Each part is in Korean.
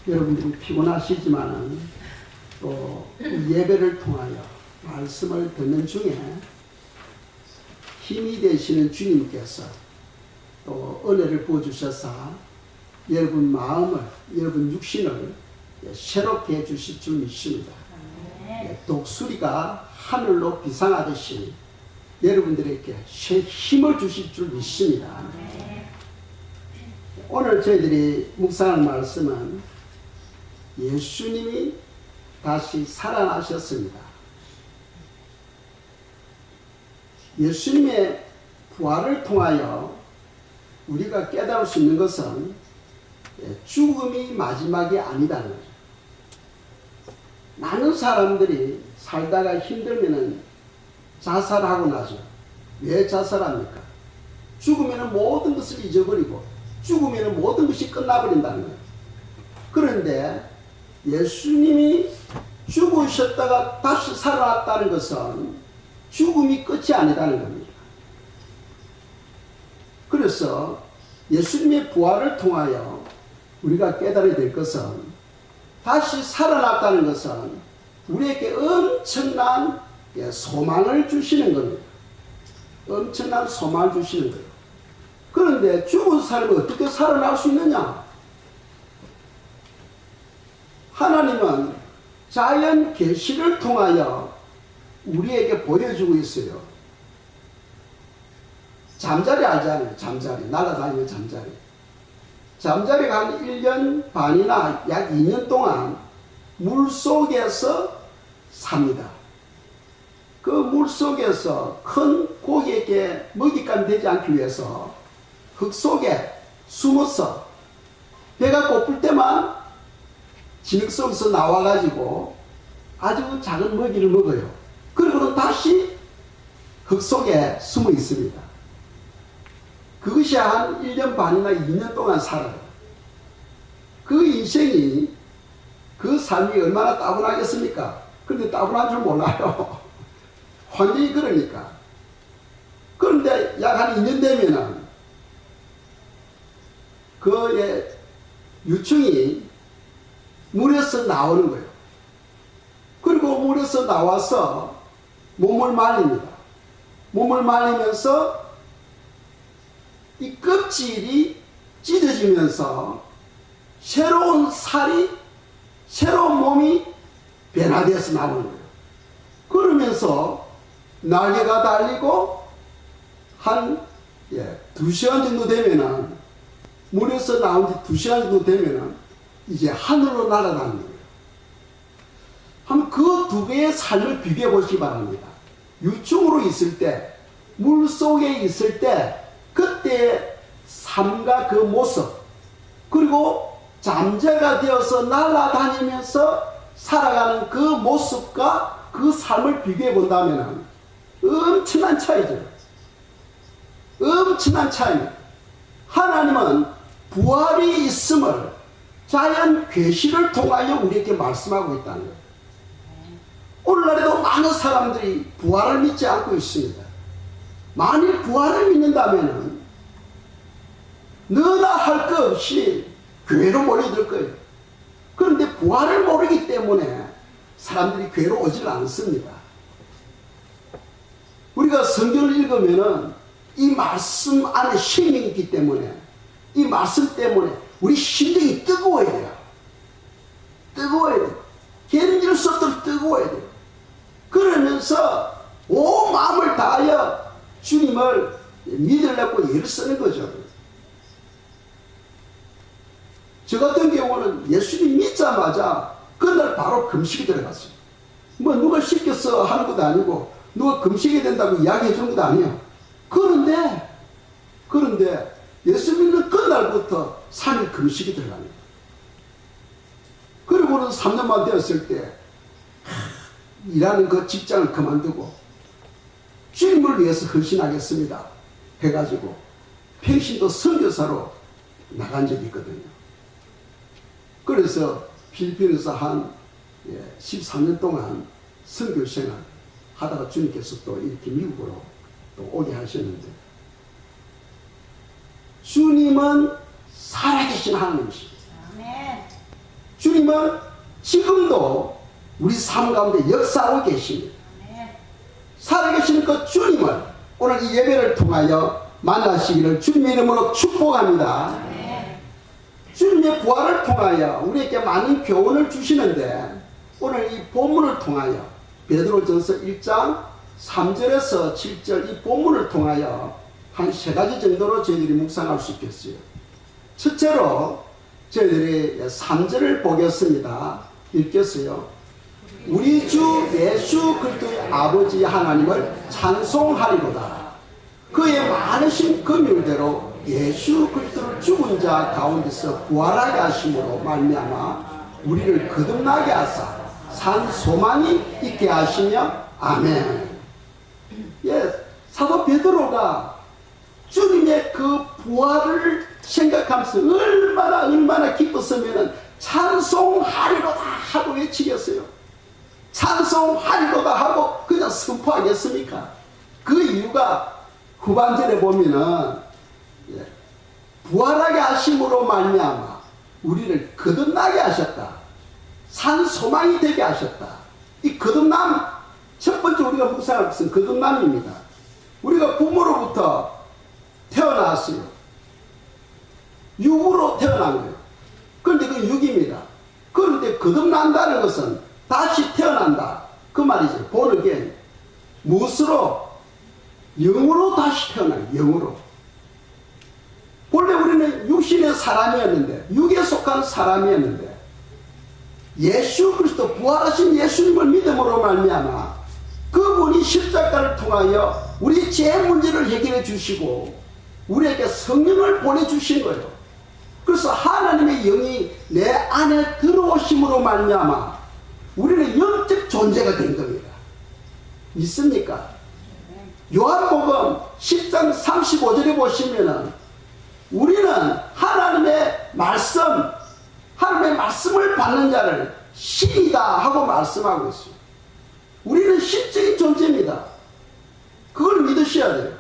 여러분들이 피곤하시지만은 또 예배를 통하여 말씀을 듣는 중에 힘이 되시는 주님께서 또 은혜를 부어주셔서 여러분 마음을, 여러분 육신을 새롭게 해주실 줄 믿습니다. 독수리가 하늘로 비상하듯이 여러분들에게 새 힘을 주실 줄 믿습니다. 오늘 저희들이 묵상할 말씀은 예수님이 다시 살아나셨습니다. 예수님의 부활을 통하여 우리가 깨달을 수 있는 것은 죽음이 마지막이 아니다는 거죠. 많은 사람들이 살다가 힘들면은 자살하고 나죠. 왜 자살합니까? 죽으면 모든 것을 잊어버리고 죽으면 모든 것이 끝나버린다는 거예요. 그런데 예수님이 죽으셨다가 다시 살아났다는 것은 죽음이 끝이 아니다는 겁니다. 그래서 예수님의 부활을 통하여 우리가 깨달아야 될 것은 다시 살아났다는 것은 우리에게 엄청난 소망을 주시는 겁니다. 엄청난 소망을 주시는 거예요. 그런데 죽은 사람이 어떻게 살아날 수 있느냐? 하나님은 자연 계시를 통하여 우리에게 보여주고 있어요. 잠자리 알잖아요. 잠자리. 날아다니는 잠자리. 잠자리가 한 1년 반이나 약 2년 동안 물속에서 삽니다. 그 물속에서 큰 고기에게 먹잇감이 되지 않기 위해서 흙 속에 숨어서 배가 고플 때만 진흙 속에서 나와가지고 아주 작은 먹이를 먹어요. 그리고는 다시 흙 속에 숨어 있습니다. 그것이 한 1년 반이나 2년 동안 살아요. 그 인생이, 그 삶이 얼마나 따분하겠습니까? 그런데 따분한 줄 몰라요. 환경이 그러니까. 그런데 약 한 2년 되면은 그의 유충이 물에서 나오는 거예요. 그리고 물에서 나와서 몸을 말립니다. 몸을 말리면서 이 껍질이 찢어지면서 새로운 살이, 새로운 몸이 변화되어서 나오는 거예요. 그러면서 날개가 달리고 한 2시간 정도 되면은, 물에서 나온 지 2시간 정도 되면은 이제 하늘로 날아가는 거예요. 한번 그 두 개의 삶을 비교해 보시기 바랍니다. 유충으로 있을 때, 물 속에 있을 때 그때의 삶과 그 모습, 그리고 잠자가 되어서 날아다니면서 살아가는 그 모습과 그 삶을 비교해 본다면 엄청난 차이죠. 엄청난 차이입니다. 하나님은 부활이 있음을 자연 계시를 통하여 우리에게 말씀하고 있다는 거예요. 오늘날에도 많은 사람들이 부활을 믿지 않고 있습니다. 만일 부활을 믿는다면 너나 할 것 없이 교회로 몰려들 거예요. 그런데 부활을 모르기 때문에 사람들이 교회로 오질 않습니다. 우리가 성경을 읽으면은 이 말씀 안에 생명이 있기 때문에, 이 말씀 때문에 우리 심령이 뜨거워야 돼요. 뜨거워야 돼요. 견딜 수 없도록 뜨거워야 돼요. 그러면서 온 마음을 다하여 주님을 믿으려고 애를 쓰는 거죠. 저 같은 경우는 예수님 믿자마자 그날 바로 금식이 들어갔어요. 뭐 누가 시켜서 하는 것도 아니고 누가 금식이 된다고 이야기해 준 것도 아니에요. 그런데 예수 믿는 그날부터 3일 금식이 들어갑니다. 그리고는 3년만 되었을 때 일하는 그 직장을 그만두고 주님을 위해서 헌신하겠습니다 해가지고 평신도 선교사로 나간 적이 있거든요. 그래서 필리핀에서 한 13년 동안 선교생활 하다가 주님께서 또 이렇게 미국으로 또 오게 하셨는데, 주님은 살아계신 하나님이십니다. 주님은 지금도 우리 삶 가운데 역사하고 계십니다. 살아계시는 그 주님을 오늘 이 예배를 통하여 만나시기를 주님의 이름으로 축복합니다. 주님의 부활을 통하여 우리에게 많은 교훈을 주시는데 오늘 이 본문을 통하여 베드로전서 1장 3절에서 7절 이 본문을 통하여 한 세 가지 정도로 저희들이 묵상할 수 있겠어요. 첫째로 저희들이 3절을 보겠습니다. 읽겠어요. 우리 주 예수 그리스도의 아버지 하나님을 찬송하리로다. 그의 많으신 긍휼대로 예수 그리스도를 죽은 자 가운데서 부활하게 하심으로 말미암아 우리를 거듭나게 하사 산 소망이 있게 하시며 아멘. 예, 사도 베드로가 주님의 그 부활을 생각하면서 얼마나 기뻤으면 찬송하리로다 하고 외치겠어요. 찬송하리로다 하고 그냥 선포하겠습니까? 그 이유가 후반절에 보면은 부활하게 하심으로 말미암아 우리를 거듭나게 하셨다. 산 소망이 되게 하셨다. 이 거듭남, 첫 번째 우리가 묵상할 것은 거듭남입니다. 우리가 부모로부터 태어났어요. 육으로 태어난 거예요. 그런데 그 육입니다. 그런데 거듭난다는 것은 다시 태어난다. 그 말이죠. born again. 무엇으로? 영으로 다시 태어나요. 영으로. 원래 우리는 육신의 사람이었는데, 육에 속한 사람이었는데, 예수 그리스도 부활하신 예수님을 믿음으로 말미암아 그분이 십자가를 통하여 우리 죄 문제를 해결해 주시고 우리에게 성령을 보내주신 거예요. 그래서 하나님의 영이 내 안에 들어오심으로 말미암아 우리는 영적 존재가 된 겁니다. 믿습니까? 요한복음 10장 35절에 보시면은 우리는 하나님의 말씀을 받는 자를 신이다 하고 말씀하고 있어요. 우리는 신적인 존재입니다. 그걸 믿으셔야 돼요.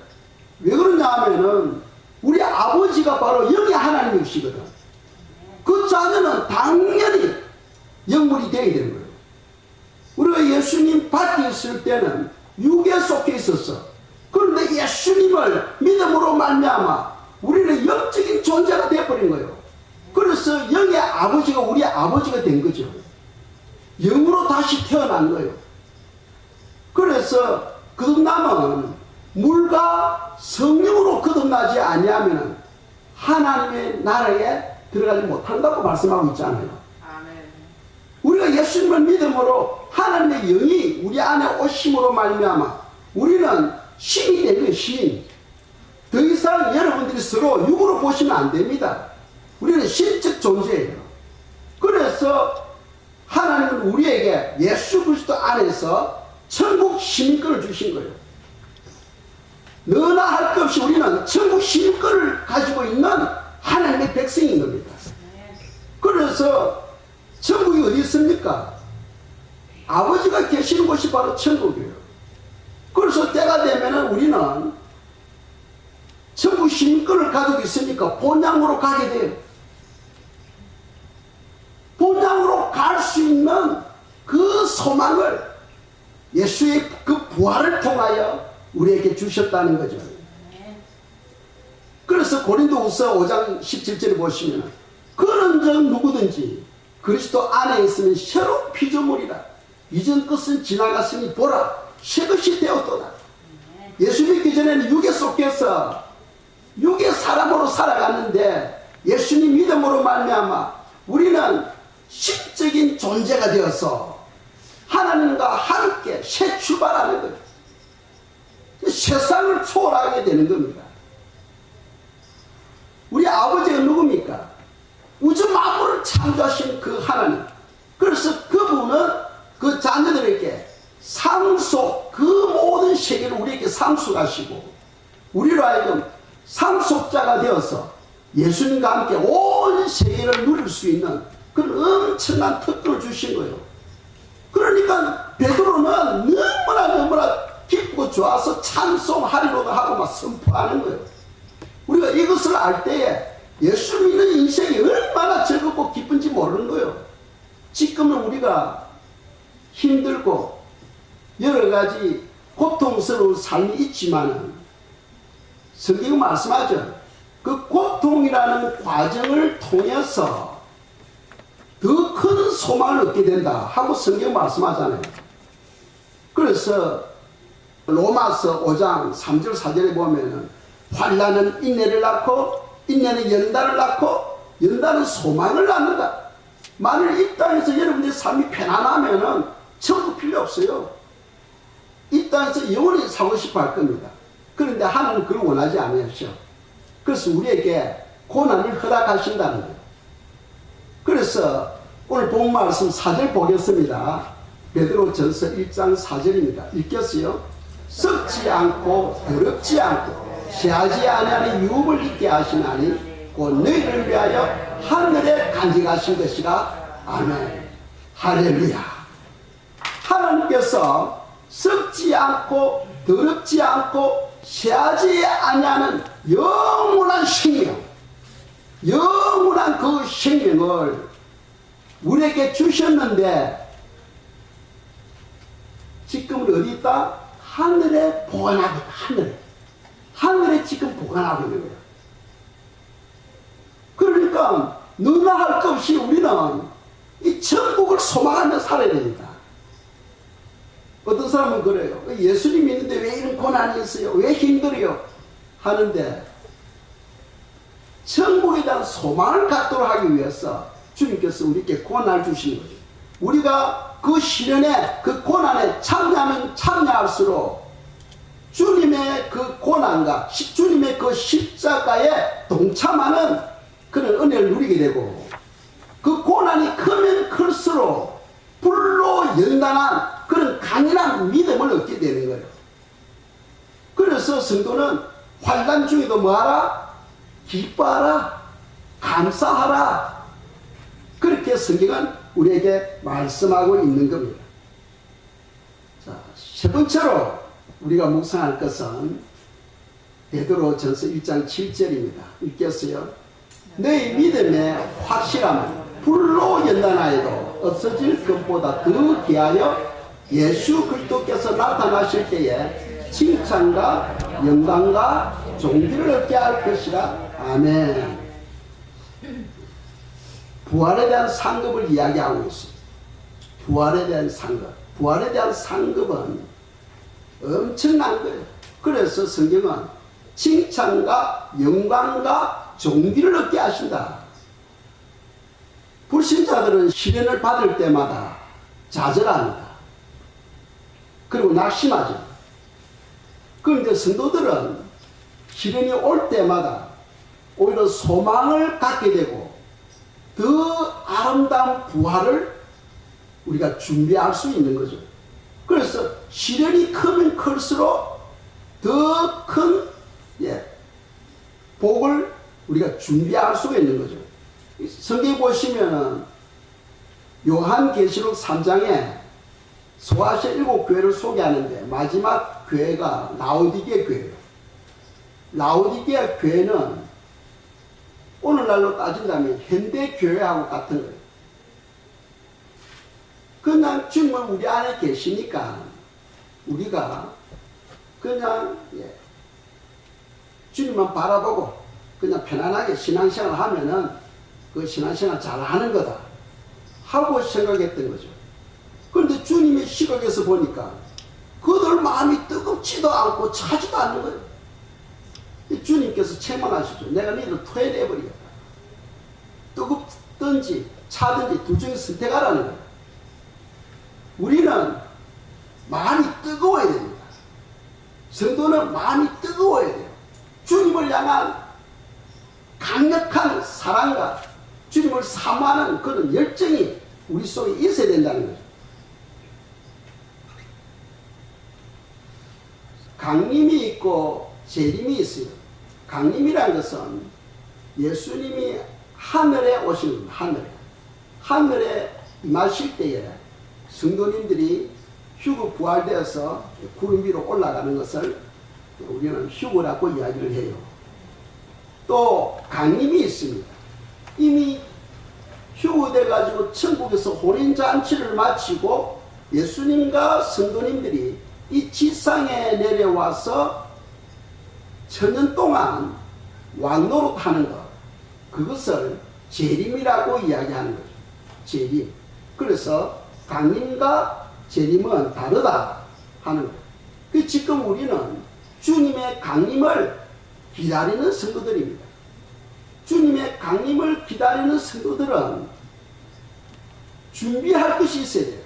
왜 그러냐 하면은 우리 아버지가 바로 영의 하나님이시거든. 그 자녀는 당연히 영물이 되어야 되는 거예요. 우리가 예수님 밖에 있을 때는 육에 속해 있었어. 그런데 예수님을 믿음으로 말미암아 우리는 영적인 존재가 되어버린 거예요. 그래서 영의 아버지가 우리 아버지가 된 거죠. 영으로 다시 태어난 거예요. 그래서 거듭남은 물과 성령으로 거듭나지 아니하면 하나님의 나라에 들어가지 못한다고 말씀하고 있잖아요. 아멘. 우리가 예수님을 믿음으로 하나님의 영이 우리 안에 오심으로 말미암아 우리는 신이 된 거예요. 신. 더 이상 여러분들이 서로 육으로 보시면 안 됩니다. 우리는 신적 존재예요. 그래서 하나님은 우리에게 예수 그리스도 안에서 천국 시민권을 주신 거예요. 너나 할 것 없이 우리는 천국 시민권을 가지고 있는 하나님의 백성인 겁니다. 그래서 천국이 어디 있습니까? 아버지가 계시는 곳이 바로 천국이에요. 그래서 때가 되면은 우리는 천국 시민권을 가지고 있으니까 본향으로 가게 돼요. 본향으로 갈 수 있는 그 소망을 예수의 그 부활을 통하여 우리에게 주셨다는 거죠. 그래서 고린도후서 5장 17절에 보시면 그런즉 누구든지 그리스도 안에 있으면 새로운 피조물이라. 이전 것은 지나갔으니 보라 새 것이 되었도다. 예수 믿기 전에는 육에 속해서 육의 사람으로 살아갔는데 예수님 믿음으로 말미암아 우리는 신적인 존재가 되어서 하나님과 함께 새 출발하는 거예요. 세상을 초월하게 되는 겁니다. 우리 아버지가 누굽니까? 우주 만물을 창조하신 그 하나님. 그래서 그분은 그 자녀들에게 상속, 그 모든 세계를 우리에게 상속하시고 우리로 하여금 상속자가 되어서 예수님과 함께 온 세계를 누릴 수 있는 그런 엄청난 특권을 주신 거예요. 그러니까 베드로는 너무나 기쁘고 좋아서 찬송하리로다 하고 막 선포하는 거예요. 우리가 이것을 알 때에 예수 믿는 인생이 얼마나 즐겁고 기쁜지 모르는 거예요. 지금은 우리가 힘들고 여러 가지 고통스러운 삶이 있지만은 성경은 말씀하죠. 그 고통이라는 과정을 통해서 더 큰 소망을 얻게 된다 하고 성경 말씀하잖아요. 그래서 로마서 5장 3절 4절에 보면은 환난은 인내를 낳고 인내는 연단을 낳고 연단은 소망을 낳는다. 만일 이 땅에서 여러분의 삶이 편안하면은 천국 필요 없어요. 이 땅에서 영원히 살고 싶어 할 겁니다. 그런데 하나님은 그걸 원하지 않으셔. 그래서 우리에게 고난을 허락하신다는 거예요. 그래서 오늘 본 말씀 4절 보겠습니다. 베드로전서 1장 4절입니다. 읽겠어요? 썩지 않고 더럽지 않고 쇠하지 아니하는 유업을 있게 하시나니 곧 너희를 위하여 하늘에 간직하신 것이라. 아멘. 할렐루야. 하나님께서 썩지 않고 더럽지 않고 쇠하지 아니하는 영원한 생명, 영원한 그 생명을 우리에게 주셨는데 지금은 어디 있다? 하늘에 보관하고 있다. 하늘에 지금 보관하고 있는 거예요. 그러니까 너나 할 것 없이 우리는 이 천국을 소망하며 살아야 됩니다. 어떤 사람은 그래요. 예수님 믿는데 왜 이런 고난이 있어요? 왜 힘들어요? 하는데 천국에 대한 소망을 갖도록 하기 위해서 주님께서 우리에게 고난을 주시는 거죠. 우리가 그 시련에, 그 고난에 참여하면 참여할수록 주님의 그 고난과 주님의 그 십자가에 동참하는 그런 은혜를 누리게 되고, 그 고난이 크면 클수록 불로 연단한 그런 강인한 믿음을 얻게 되는 거예요. 그래서 성도는 환난 중에도 뭐하라? 기뻐하라, 감사하라. 그렇게 성경은 우리에게 말씀하고 있는 겁니다. 자, 세 번째로 우리가 묵상할 것은 베드로전서 1장 7절입니다. 읽겠어요? 너희 믿음의 확실함은 불로 연단하여도 없어질 것보다 더 귀하여 예수 그리스도께서 나타나실 때에 칭찬과 영광과 존귀를 얻게 할 것이라. 아멘. 부활에 대한 상급을 이야기하고 있습니다. 부활에 대한 상급. 부활에 대한 상급은 엄청난 거예요. 그래서 성경은 칭찬과 영광과 존귀를 얻게 하신다. 불신자들은 시련을 받을 때마다 좌절합니다. 그리고 낙심하죠. 그런데 성도들은 시련이 올 때마다 오히려 소망을 갖게 되고 더 아름다운 부활을 우리가 준비할 수 있는 거죠. 그래서 시련이 크면 클수록 더 큰 복을 우리가 준비할 수가 있는 거죠. 성경 보시면은 요한계시록 3장에 소아시아 7교회를 소개하는데 마지막 교회가 라오디게아 교회예요. 라오디게아 교회는 오늘날로 따진다면 현대교회하고 같은 거예요. 그냥 주님은 우리 안에 계시니까 우리가 그냥 주님만 바라보고 그냥 편안하게 신앙생활을 하면은 그 신앙생활 잘 하는 거다 하고 생각했던 거죠. 그런데 주님의 시각에서 보니까 그들 마음이 뜨겁지도 않고 차지도 않는 거예요. 주님께서 체면하시죠. 내가 너희를 토해내버리겠다. 뜨겁든지 차든지 둘 중에 선택하라는 거예요. 우리는 마음이 뜨거워야 됩니다. 성도는 마음이 뜨거워야 돼요. 주님을 향한 강력한 사랑과 주님을 사모하는 그런 열정이 우리 속에 있어야 된다는 거죠. 강림이 있고 재림이 있어요. 강림이라는 것은 예수님이 하늘에 오시는 겁니다. 하늘에 임하실 때에 성도님들이 휴거 부활되어서 구름 위로 올라가는 것을 우리는 휴거라고 이야기를 해요. 또 강림이 있습니다. 이미 휴거돼 가지고 천국에서 혼인잔치를 마치고 예수님과 성도님들이 이 지상에 내려와서 천년 동안 왕노릇하는 것, 그것을 재림이라고 이야기하는 거죠. 재림. 그래서 강림과 재림은 다르다 하는 거예요. 그 지금 우리는 주님의 강림을 기다리는 성도들입니다. 주님의 강림을 기다리는 성도들은 준비할 것이 있어야 돼요.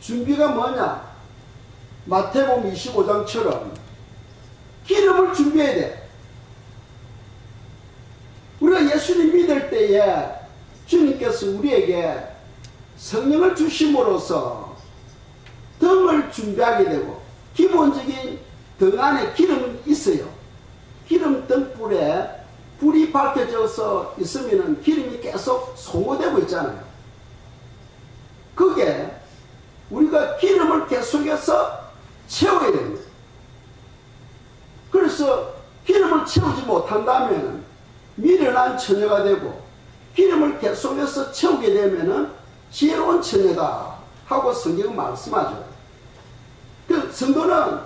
준비가 뭐냐? 마태복음 25장처럼 기름을 준비해야 돼. 우리가 예수님 믿을 때에 주님께서 우리에게 성령을 주심으로써 등을 준비하게 되고, 기본적인 등 안에 기름은 있어요. 기름 등불에 불이 밝혀져서 있으면 기름이 계속 소모되고 있잖아요. 그게 우리가 기름을 계속해서 채워야 됩니다. 그래서 기름을 채우지 못한다면 미련한 처녀가 되고, 기름을 계속해서 채우게 되면 지혜로운 처녀다 하고 성경은 말씀하죠. 그 성도는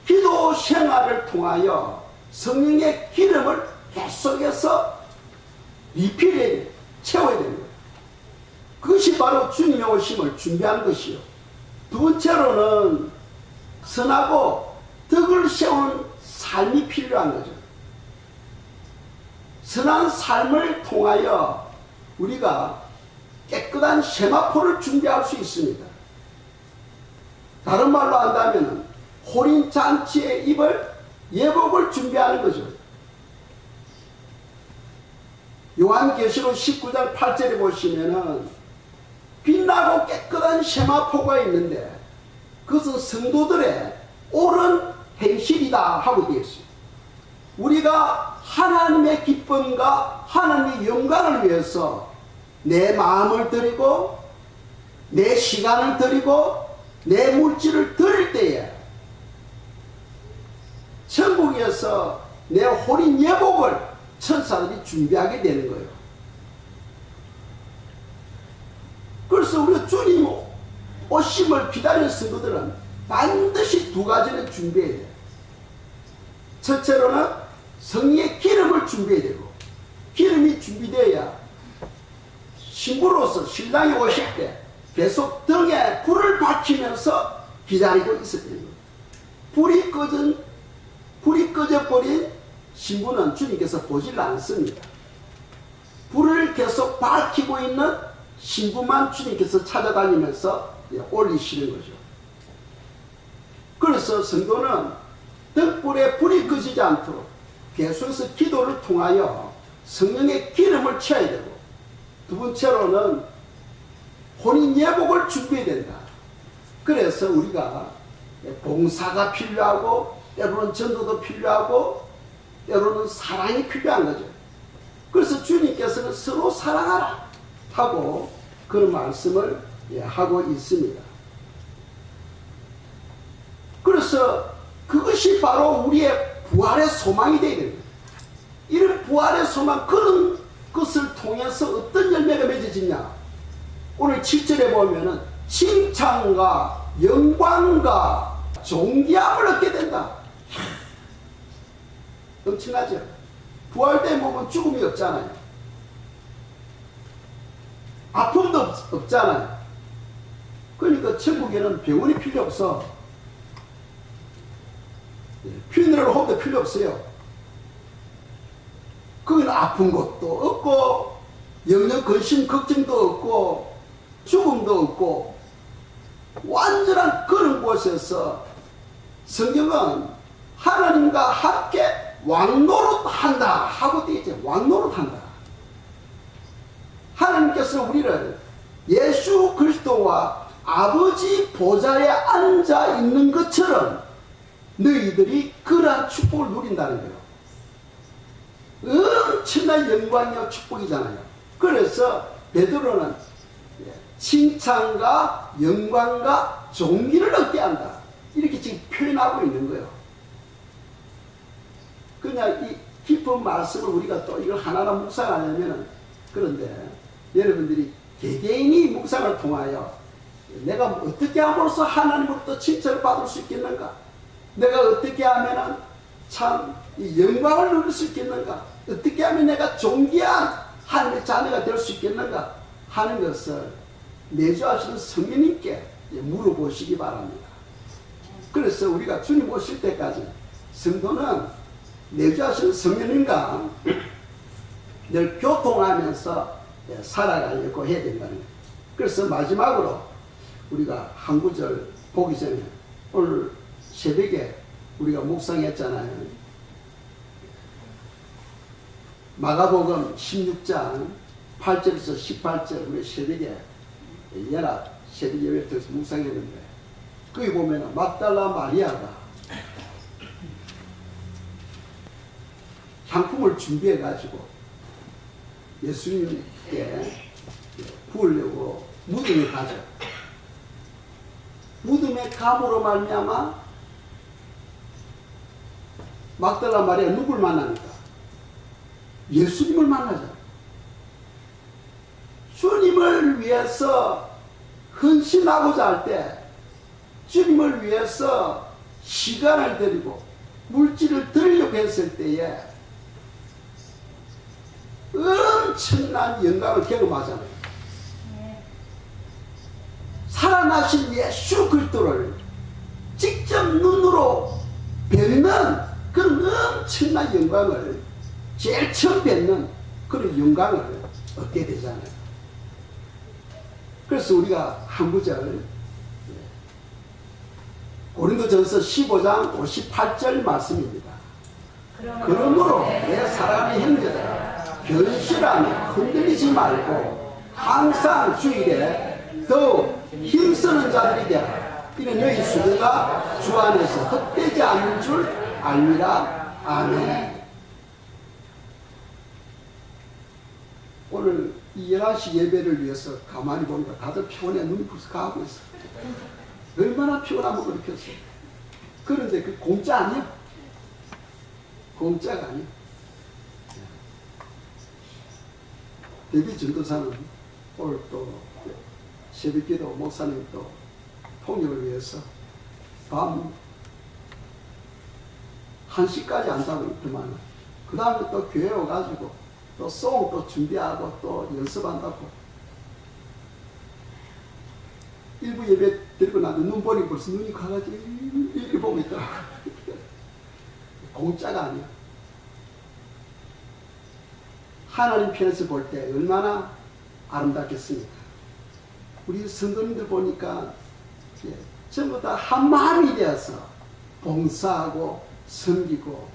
기도 생활을 통하여 성령의 기름을 계속해서 리필해야 돼요. 채워야 됩니다. 그것이 바로 주님의 오심을 준비하는 것이요. 두 번째로는 선하고 덕을 세우는 삶이 필요한 거죠. 선한 삶을 통하여 우리가 깨끗한 세마포를 준비할 수 있습니다. 다른 말로 한다면 혼인잔치에 입을 예복을 준비하는 거죠. 요한계시록 19장 8절에 보시면은 빛나고 깨끗한 세마포가 있는데 그것은 성도들의 옳은 행실이다 하고 되어 있어요. 우리가 하나님의 기쁨과 하나님의 영광을 위해서 내 마음을 드리고 내 시간을 드리고 내 물질을 드릴 때에 천국에서 내 혼인 예복을 천사들이 준비하게 되는 거예요. 그래서 우리가 주님 오심을 기다리는 성도들은 반드시 두 가지를 준비해야 돼요. 첫째로는 성령의 기름을 준비해야 되고, 기름이 준비되어야 신부로서 신랑이 오실 때 계속 등에 불을 밝히면서 기다리고 있어야 됩니다. 불이 꺼져버린 신부는 주님께서 보질 않습니다. 불을 계속 밝히고 있는 신부만 주님께서 찾아다니면서 올리시는 거죠. 그래서 성도는 등불에 불이 꺼지지 않도록 계속해서 기도를 통하여 성령의 기름을 채워야 되고, 두 번째로는 혼인 예복을 준비해야 된다. 그래서 우리가 봉사가 필요하고 때로는 전도도 필요하고 때로는 사랑이 필요한 거죠. 그래서 주님께서는 서로 사랑하라 하고 그런 말씀을 하고 있습니다. 그래서 그것이 바로 우리의 부활의 소망이 되어야 됩니다. 이런 부활의 소망, 그런 것을 통해서 어떤 열매가 맺어지냐. 오늘 7절에 보면은 칭찬과 영광과 존귀함을 얻게 된다. 엄청나죠? 부활된 몸은 죽음이 없잖아요. 아픔도 없잖아요. 그러니까 천국에는 병원이 필요 없어. 퓨너럴 홈도 필요 없어요. 거기는 아픈 것도 없고 영영 근심 걱정도 없고 죽음도 없고 완전한 그런 곳에서 성경은 하나님과 함께 왕노릇한다 하고 되어 있죠. 왕노릇한다. 하나님께서 우리를 예수 그리스도와 아버지 보좌에 앉아 있는 것처럼 너희들이 그러한 축복을 누린다는 거예요. 엄청난 영광이요 축복이잖아요. 그래서 베드로는 칭찬과 영광과 존귀를 얻게 한다. 이렇게 지금 표현하고 있는 거예요. 그냥 이 깊은 말씀을 우리가 또 이걸 하나하나 묵상하려면, 그런데 여러분들이 개개인이 묵상을 통하여 내가 어떻게 함으로써 하나님으로부터 칭찬을 받을 수 있겠는가? 내가 어떻게 하면은 참 이 영광을 누릴 수 있겠는가? 어떻게 하면 내가 존귀한 하나님의 자녀가 될 수 있겠는가? 하는 것을 내주하시는 성령님께 물어보시기 바랍니다. 그래서 우리가 주님 오실 때까지 성도는 내주하시는 성령님과 늘 교통하면서 살아가려고 해야 된다는 거예요. 그래서 마지막으로 우리가 한 구절 보기 전에 오늘 새벽에 우리가 묵상했잖아요. 마가복음 16장 8절에서 18절 우리 새벽에 연합 새벽 예배 들어서 묵상했는데 거기 보면 막달라 마리아가 향품을 준비해 가지고 예수님께 부으려고 무덤에 가죠. 무덤에 감으로 말미암아 막달라 마리아 누굴 만납니까? 예수님을 만나죠. 주님을 위해서 헌신하고자 할 때 주님을 위해서 시간을 들이고 물질을 들이려고 했을 때에 엄청난 영광을 경험하잖아요. 살아나신 예수 그리스도를 직접 눈으로 뵙는 그런 엄청난 영광을 제일 처음 뵙는 그런 영광을 얻게 되잖아요. 그래서 우리가 한 구절 고린도전서 15장 58절 말씀입니다. 그러므로 내 사랑하는 형제들아 변실하며 흔들리지 말고 항상 주일에 더욱 힘쓰는 자들이 되라. 이는 너희 수고가 주 안에서 헛되지 않는 줄 알미라. 아멘. 오늘 이 11시 예배를 위해서 가만히 보니까 다들 피곤해. 눈이 벌써 가고 있어. 얼마나 피곤하면 그렇게 했어. 그런데 그 공짜 아니야. 공짜가 아니야. 데뷔 전도사는 오늘 또 새벽기도 목사님 또 통역을 위해서 밤 1시까지 한다고 했더만 그 다음에 또 교회 와가지고 또 송 또 준비하고 또 연습한다고. 일부 예배 드리고 나면 눈 보니 벌써 눈이 가가지고 이렇게 보고 있더라고. 공짜가 아니야. 하나님 편에서 볼 때 얼마나 아름답겠습니까? 우리 성도님들 보니까 전부 다 한 마음이 되어서 봉사하고 섬기고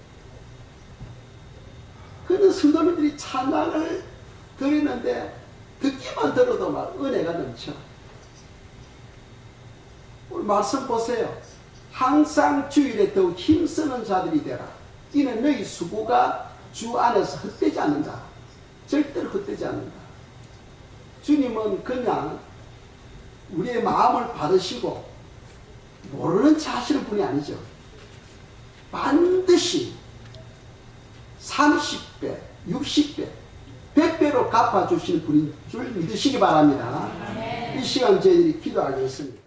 그런 성도님들이 찬양을 드리는데 듣기만 들어도 막 은혜가 넘쳐. 오늘 말씀 보세요. 항상 주일에 더욱 힘쓰는 자들이 되라. 이는 너희 수고가 주 안에서 헛되지 않는다. 절대로 헛되지 않는다. 주님은 그냥 우리의 마음을 받으시고 모르는 체 하시는 분이 아니죠. 반드시 30배, 60배, 100배로 갚아주시는 분인 줄 믿으시기 바랍니다. 이 시간 저희들이 기도하겠습니다.